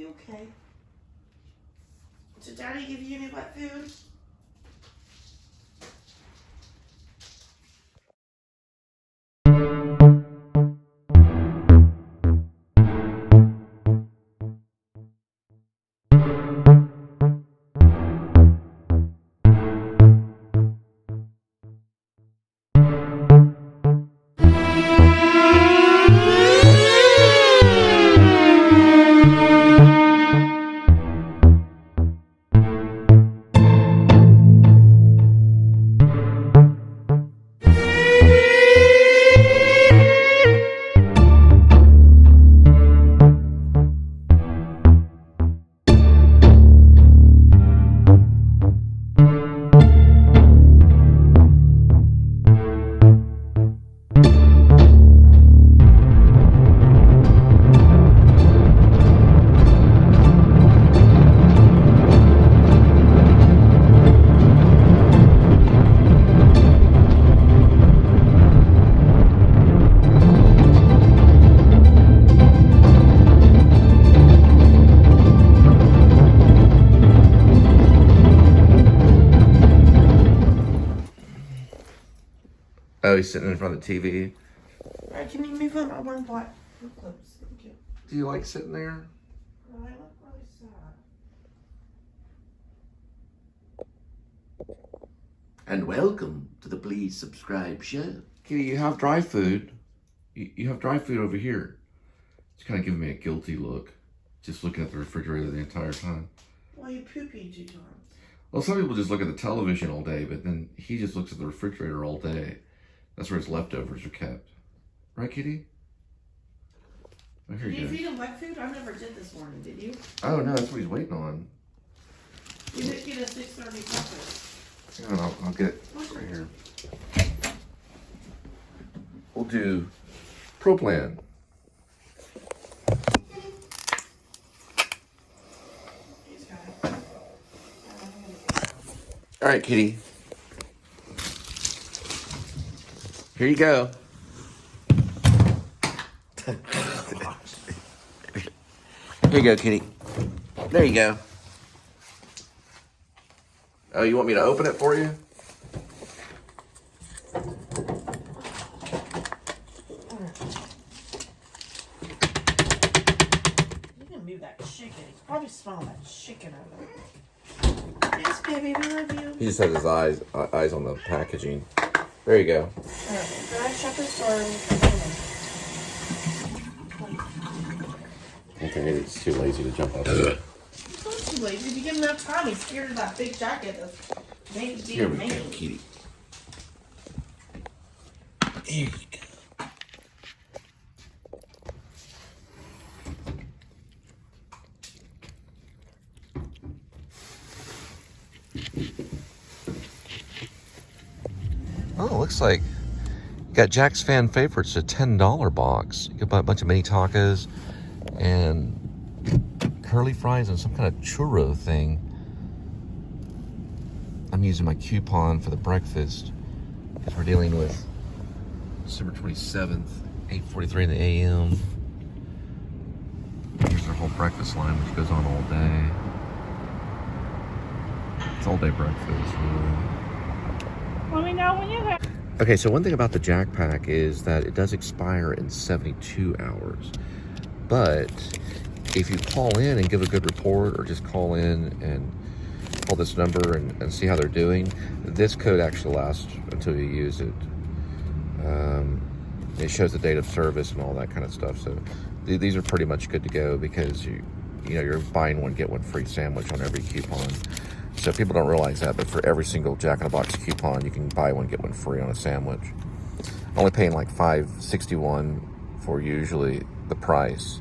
you okay? Did Daddy give you any wet food? Oh, he's sitting in front of the TV. Alright, can you move on? I want black clips. Thank you. Do you like sitting there? No, I look really sad. And welcome to the Please Subscribe show. Kitty, you have dry food. You have dry food over here. It's kind of giving me a guilty look. Just looking at the refrigerator the entire time. Well, you poopy 2 times. Well, some people just look at the television all day, but then he just looks at the refrigerator all day. That's where his leftovers are kept. Right, Kitty? Oh, here Did you you go. feed him wet food? I never did this morning, did you? Oh, no, that's what he's waiting on. You didn't get a 6:30 breakfast. Hang on, I'll get it right here. We'll do Pro Plan. He's got it. All right, Kitty. Here you go. Here you go, Kitty. There you go. Oh, you want me to open it for you? You can move that chicken. He's probably smelling that chicken over there. Yes, baby, we love you. He just has his eyes on the packaging. There you go. Did I shut this or? I think he's too lazy to jump out of it. He's not too lazy. If you give him enough time, he's scared of that big jacket that's made to be Here a we man. go, Kitty. Here you go. Oh, looks like you got Jack's Fan Favorites, a $10 box. You can buy a bunch of mini tacos and curly fries and some kind of churro thing. I'm using my coupon for the breakfast because we're dealing with December 27th, 8:43 in the a.m. Here's our whole breakfast line, which goes on all day. It's all day breakfast, really. Let me know when you have. Okay, so one thing about the JackPack is that it does expire in 72 hours. But if you call in and give a good report, or just call in and call this number and see how they're doing, this code actually lasts until you use it. It shows the date of service and all that kind of stuff. So these are pretty much good to go because you're buying one get one free sandwich on every coupon. So people don't realize that, but for every single Jack in the Box coupon, you can buy one get one free on a sandwich. Only paying like $5.61 for usually the price.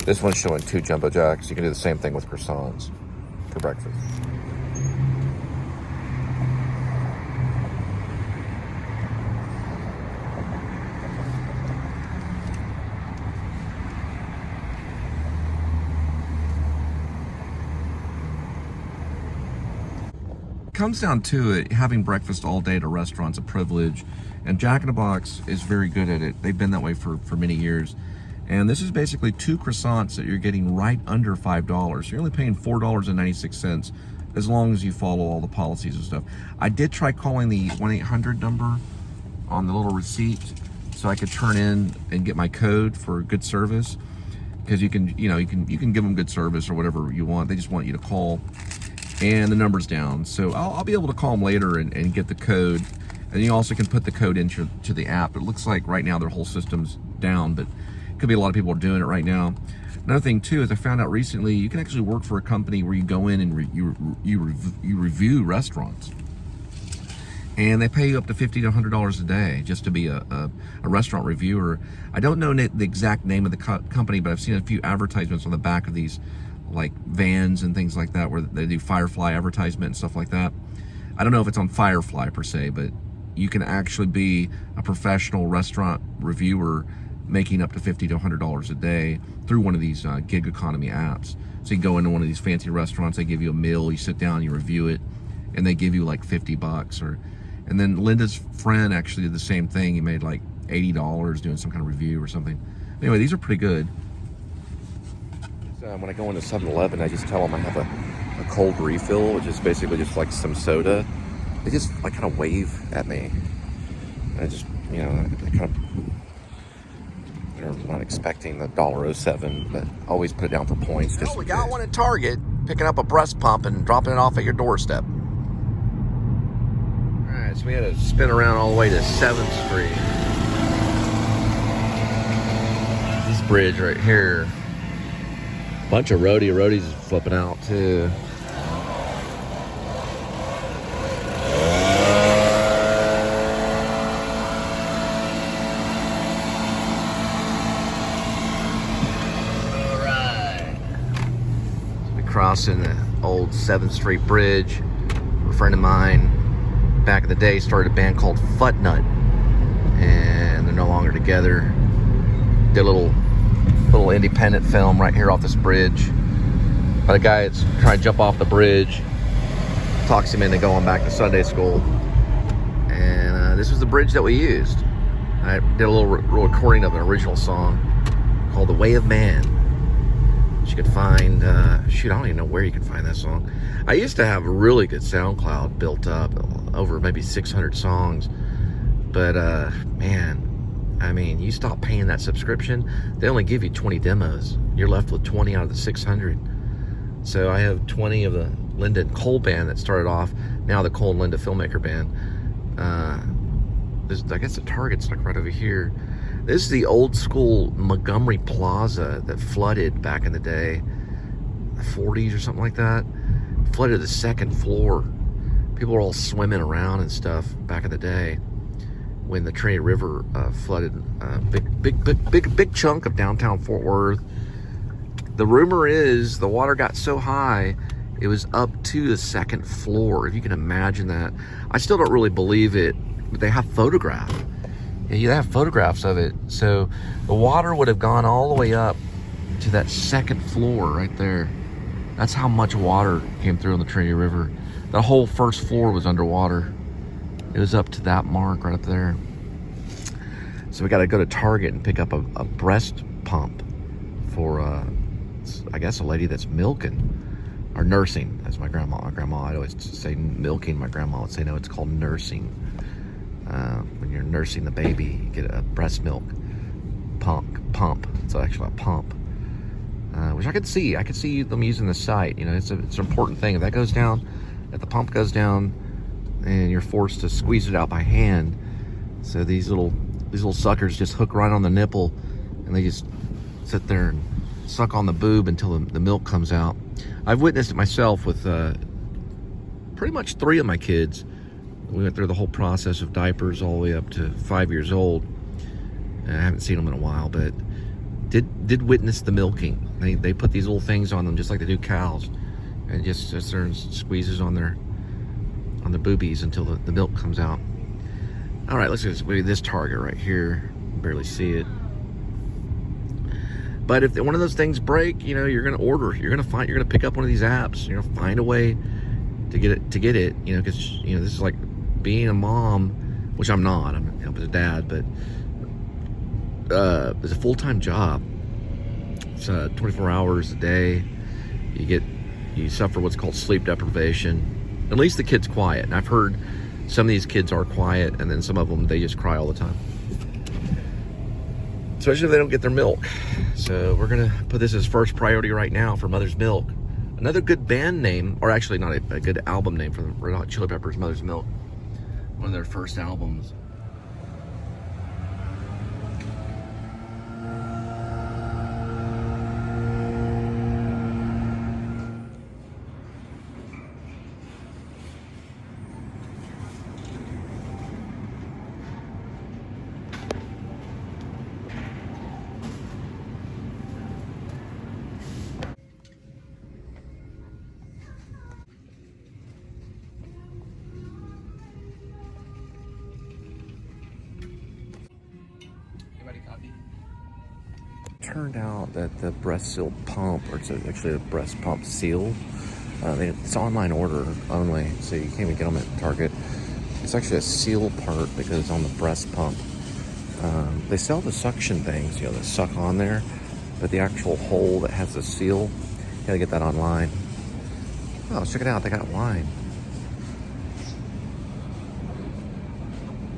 This one's showing 2 Jumbo Jacks. You can do the same thing with croissants for breakfast. Comes down to it, having breakfast all day at a restaurant's a privilege, and Jack in the Box is very good at it. They've been that way for many years, And this is basically 2 croissants that you're getting right under $5. You're only paying $4.96 as long as you follow all the policies and stuff. I did try calling the 1-800 number on the little receipt so I could turn in and get my code for good service, because you can give them good service or whatever you want. They just want you to call, and the number's down. So I'll be able to call them later and get the code. And you also can put the code into the app. It looks like right now their whole system's down, but it could be a lot of people are doing it right now. Another thing too is I found out recently you can actually work for a company where you go in and you review restaurants, and they pay you up to $50 to $100 a day just to be a restaurant reviewer. I don't know the exact name of the company, but I've seen a few advertisements on the back of these like vans and things like that where they do Firefly advertisement and stuff like that. I don't know if it's on Firefly per se, but you can actually be a professional restaurant reviewer making up to $50 to $100 a day through one of these gig economy apps. So you go into one of these fancy restaurants, they give you a meal, you sit down, you review it, and they give you like $50. And then Linda's friend actually did the same thing. He made like $80 doing some kind of review or something. Anyway, these are pretty good. When I go into 7-Eleven, I just tell them I have a cold refill, which is basically just like some soda. They just like kind of wave at me. I just, they kind of, they're not expecting the $1.07, but always put it down for points. Well, we got one at Target, picking up a breast pump and dropping it off at your doorstep. All right, so we had to spin around all the way to 7th Street. This bridge right here. Bunch of roadies flipping out too. Crossing the old 7th Street Bridge. A friend of mine back in the day started a band called Futnut, and they're no longer together. Did a little independent film right here off this bridge. But a guy that's trying to jump off the bridge talks him into going back to Sunday school. And this was the bridge that we used. I did a little recording of an original song called The Way of Man. You could find, I don't even know where you can find that song. I used to have a really good SoundCloud built up, over maybe 600 songs. But, man, I mean, you stop paying that subscription, they only give you 20 demos. You're left with 20 out of the 600. So I have 20 of the Linda and Cole band that started off, now the Cole and Linda Filmmakerband. I guess the Target's like right over here. This is the old school Montgomery Plaza that flooded back in the day, the 40s or something like that. Flooded the 2nd floor. People were all swimming around and stuff back in the day when the Trinity River flooded a big chunk of downtown Fort Worth. The rumor is the water got so high it was up to the 2nd floor. If you can imagine that. I still don't really believe it, but they have photographs. You have photographs of it. So the water would have gone all the way up to that 2nd floor right there. That's how much water came through on the Trinity River. The whole 1st floor was underwater. It was up to that mark right up there. So we got to go to Target and pick up a breast pump for, I guess, a lady that's milking or nursing. That's my grandma. I'd always say milking. My grandma would say, no, it's called nursing. When you're nursing the baby, you get a breast milk pump. It's actually a pump, which I could see them using the site. It's an important thing. If that goes down, if the pump goes down, and you're forced to squeeze it out by hand, so these little suckers just hook right on the nipple, and they just sit there and suck on the boob until the milk comes out. I've witnessed it myself with pretty much 3 of my kids. We went through the whole process of diapers all the way up to 5 years old. And I haven't seen them in a while, but did witness the milking. They put these little things on them just like they do cows, and it just sits there and squeezes on the boobies until the milk comes out. All right, let's just this Target right here. Barely see it. But if one of those things break, you're gonna order. You're gonna pick up one of these apps. You're gonna find a way to get it. Because this is like being a mom, which I'm not. I'm a dad, but it's a full-time job. It's 24 hours a day. You suffer what's called sleep deprivation. At least the kid's quiet. And I've heard some of these kids are quiet, and then some of them, they just cry all the time. Especially if they don't get their milk. So we're gonna put this as first priority right now for Mother's Milk. Another good band name, or actually not a good album name for the Red Hot Chili Peppers, Mother's Milk. One of their first albums. Turned out that the breast seal pump, or it's actually a breast pump seal, it's online order only, so you can't even get them at Target. It's actually a seal part because it's on the breast pump. They sell the suction things, you know, that suck on there, but the actual hole that has the seal, you gotta get that online. Oh, check it out, they got wine.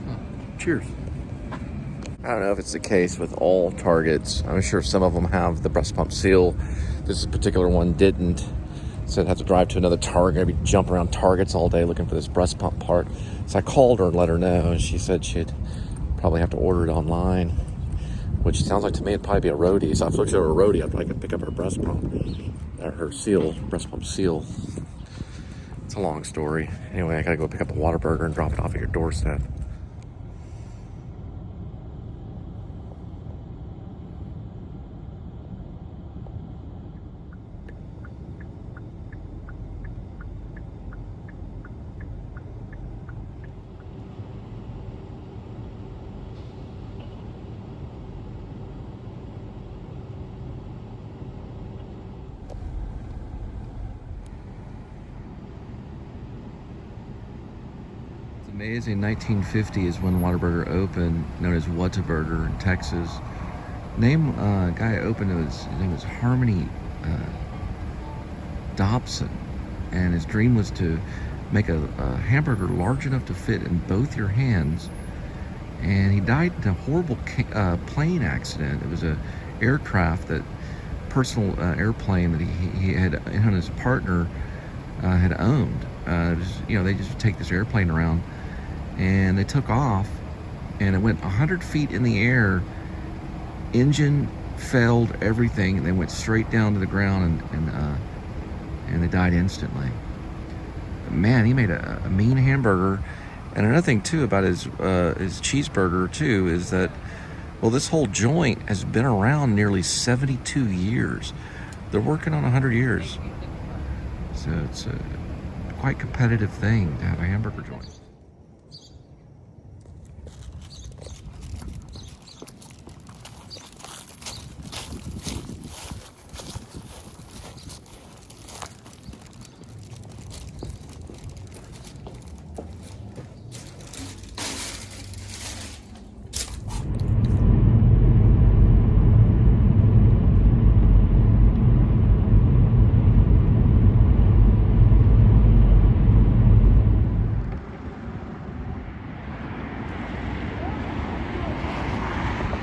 Oh, cheers. I don't know if it's the case with all Targets. I'm sure some of them have the breast pump seal. This particular one didn't. So I'd have to drive to another Target. I'd be jumping around Targets all day looking for this breast pump part. So I called her and let her know, and she said she'd probably have to order it online, which sounds like to me it'd probably be a roadie. So if I looked at her a roadie, I'd probably pick up her breast pump, or her seal, breast pump seal. It's a long story. Anyway, I gotta go pick up a Whataburger and drop it off at your doorstep. Amazing. 1950 is when Whataburger opened, known as Whataburger in Texas. Guy opened, his name was Harmony Dobson, and his dream was to make a hamburger large enough to fit in both your hands. And he died in a horrible plane accident. It was a personal airplane that he had, and his partner had owned. It was, you know, they just take this airplane around. And they took off, and it went 100 feet in the air. Engine failed, everything, and they went straight down to the ground, and they died instantly. Man, he made a mean hamburger. And another thing too about his cheeseburger too is that, well, this whole joint has been around nearly 72 years. They're working on 100 years, so it's a quite competitive thing to have a hamburger joint.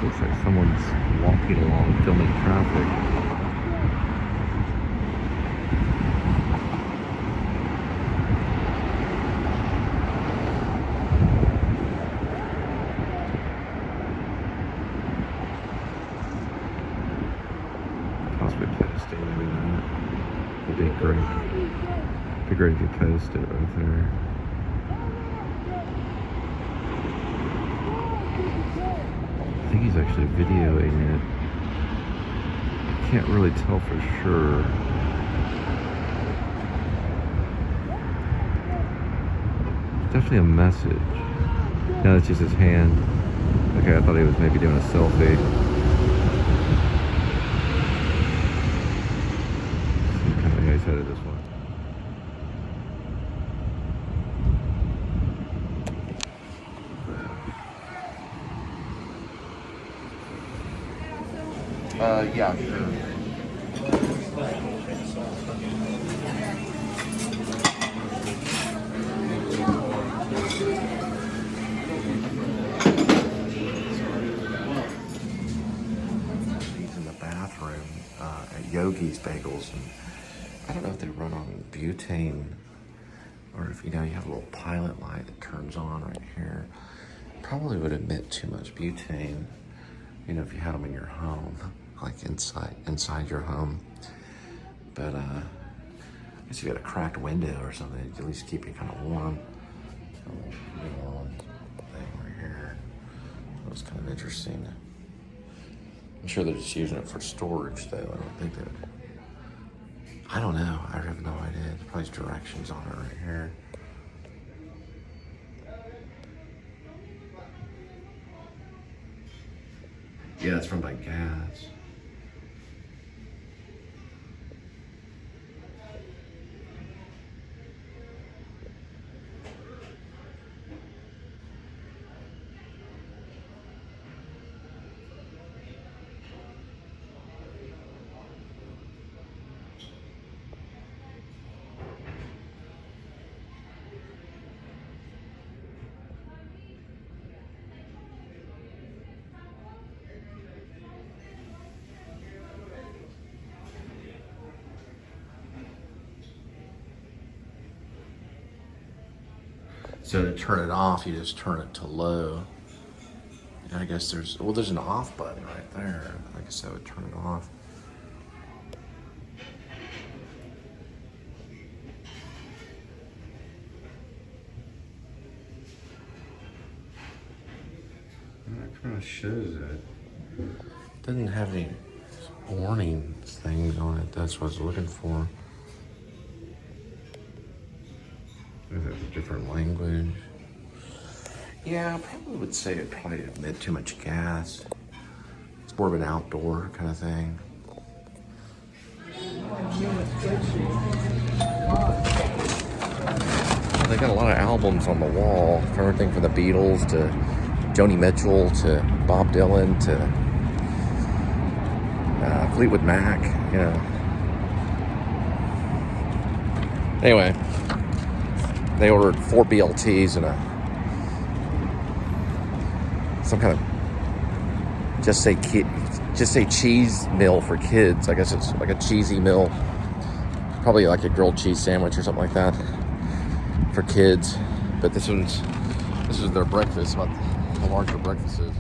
Looks like someone's walking along filming traffic. Possibly posting maybe that. It'd be great. It'd be great if you post it right there. I think he's actually videoing it. I can't really tell for sure. It's definitely a message. No, it's just his hand. Okay, I thought he was maybe doing a selfie. Some kind of guy's headed this way. Yeah, sure. Yogi's bagels, and I don't know if they run on butane or if, you know, you have a little pilot light that turns on right here. Probably would emit too much butane, you know, if you had them in your home, like inside your home. But I guess you got a cracked window or something, at least keep you kind of warm. Thing right here. That was kind of interesting. I'm sure they're just using it for storage, though. I don't think that. I don't know. I have no idea. There's probably directions on it right here. Yeah, it's run by gas. So to turn it off, you just turn it to low. And I guess there's an off button right there. I guess I would turn it off. That kind of shows it. Doesn't have any warning things on it. That's what I was looking for. Is it a different language? Yeah, I probably would say it probably emit too much gas. It's more of an outdoor kind of thing. They got a lot of albums on the wall, from everything from the Beatles to Joni Mitchell to Bob Dylan to Fleetwood Mac, you know. Anyway, they ordered 4 BLTs and some kind of just say cheese meal for kids. I guess it's like a cheesy meal, probably like a grilled cheese sandwich or something like that for kids. But this is their breakfast, about how large their breakfast is.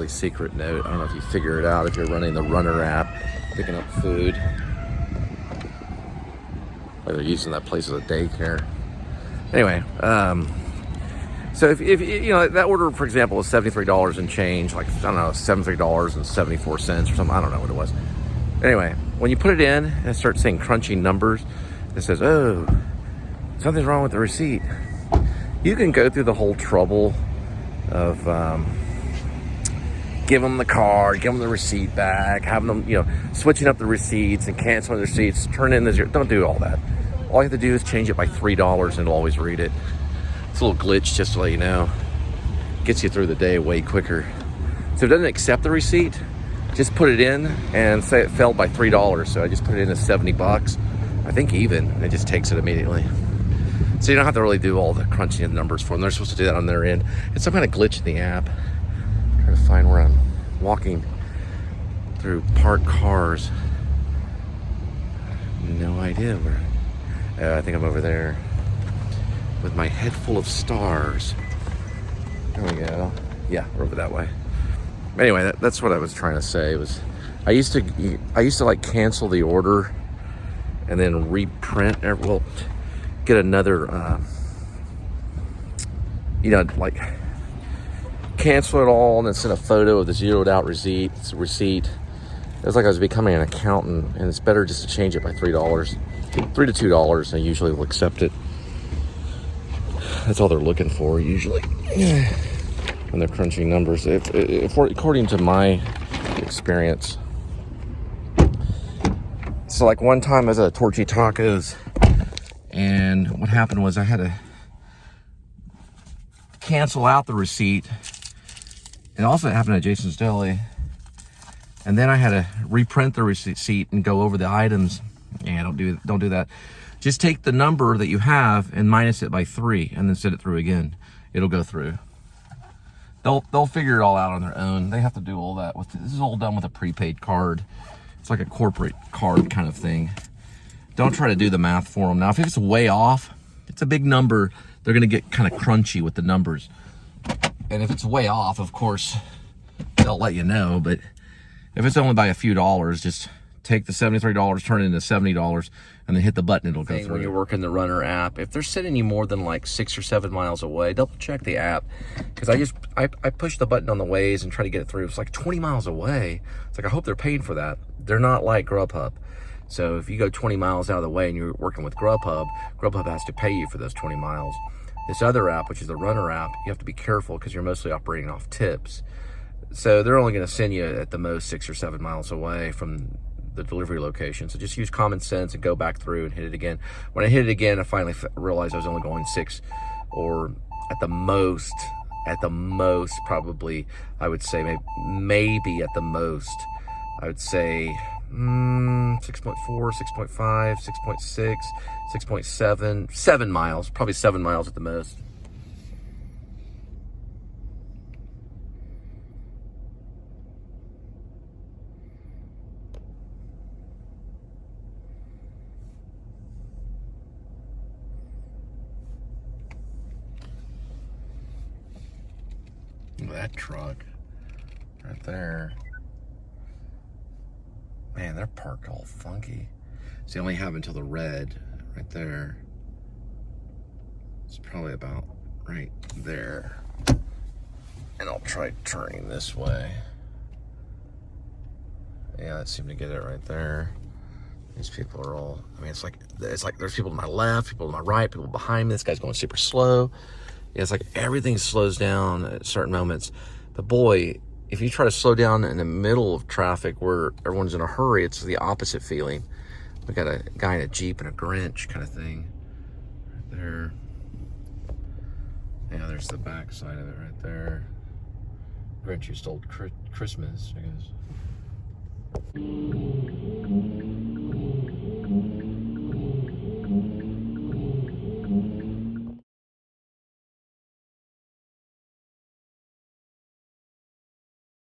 Secret note. I don't know if you figure it out if you're running the Runner app, picking up food. Like they're using that place as a daycare. Anyway, so if you know, that order, for example, is $73 and change, like, I don't know, $73.74 or something. I don't know what it was. Anyway, when you put it in and it starts saying crunching numbers, it says, oh, something's wrong with the receipt. You can go through the whole trouble of give them the card, give them the receipt back, having them, you know, switching up the receipts and canceling the receipts, turn in the zero. Don't do all that. All you have to do is change it by $3 and it'll always read it. It's a little glitch just to let you know. Gets you through the day way quicker. So if it doesn't accept the receipt, just put it in and say it fell by $3. So I just put it in at 70 bucks. I think even, and it just takes it immediately. So you don't have to really do all the crunching of the numbers for them. They're supposed to do that on their end. It's some kind of glitch in the app. I'm trying to find where I'm walking through parked cars. No idea where. I think I'm over there with my head full of stars. There we go. Yeah, we're over that way. Anyway, that's what I was trying to say. Was I used to like cancel the order and then reprint. Well, get another. Like cancel it all and then send a photo of the zeroed out receipt. It was like I was becoming an accountant, and it's better just to change it by $3, $3 to $2. I usually will accept it. That's all they're looking for usually when they're crunching numbers. According to my experience. So like one time I was at Torchy Tacos, and what happened was I had to cancel out the receipt. It also happened at Jason's Deli. And then I had to reprint the receipt and go over the items. Yeah, don't do that. Just take the number that you have and minus it by 3 and then send it through again. It'll go through. They'll figure it all out on their own. They have to do all that this is all done with a prepaid card. It's like a corporate card kind of thing. Don't try to do the math for them. Now, if it's way off, it's a big number, they're gonna get kind of crunchy with the numbers. And if it's way off, of course, they'll let you know, but if it's only by a few dollars, just take the $73, turn it into $70, and then hit the button, it'll go through. When you're working the Runner app, if they're sending you more than like 6 or 7 miles away, double check the app. Because I push the button on the Waze and try to get it through. It's like 20 miles away. It's like, I hope they're paying for that. They're not like Grubhub. So if you go 20 miles out of the way and you're working with Grubhub, Grubhub has to pay you for those 20 miles. This other app, which is the Runner app, you have to be careful because you're mostly operating off tips. So they're only going to send you at the most 6 or 7 miles away from the delivery location. So just use common sense and go back through and hit it again. When I hit it again, I finally realized I was only going 6, or at the most, probably, I would say maybe at the most, I would say 6.4, 6.5, 6.6, 6.7, 7 miles, probably 7 miles at the most. That truck right there, man, they're parked all funky. So you only have until the red right there. It's probably about right there. And I'll try turning this way. Yeah, that seemed to get it right there. These people are all, I mean, it's like there's people to my left, people to my right, people behind me. This guy's going super slow. Yeah, it's like everything slows down at certain moments. But boy, if you try to slow down in the middle of traffic where everyone's in a hurry, it's the opposite feeling. We got a guy in a Jeep and a Grinch kind of thing right there. Yeah, there's the back side of it right there. Grinch who stole Christmas, I guess.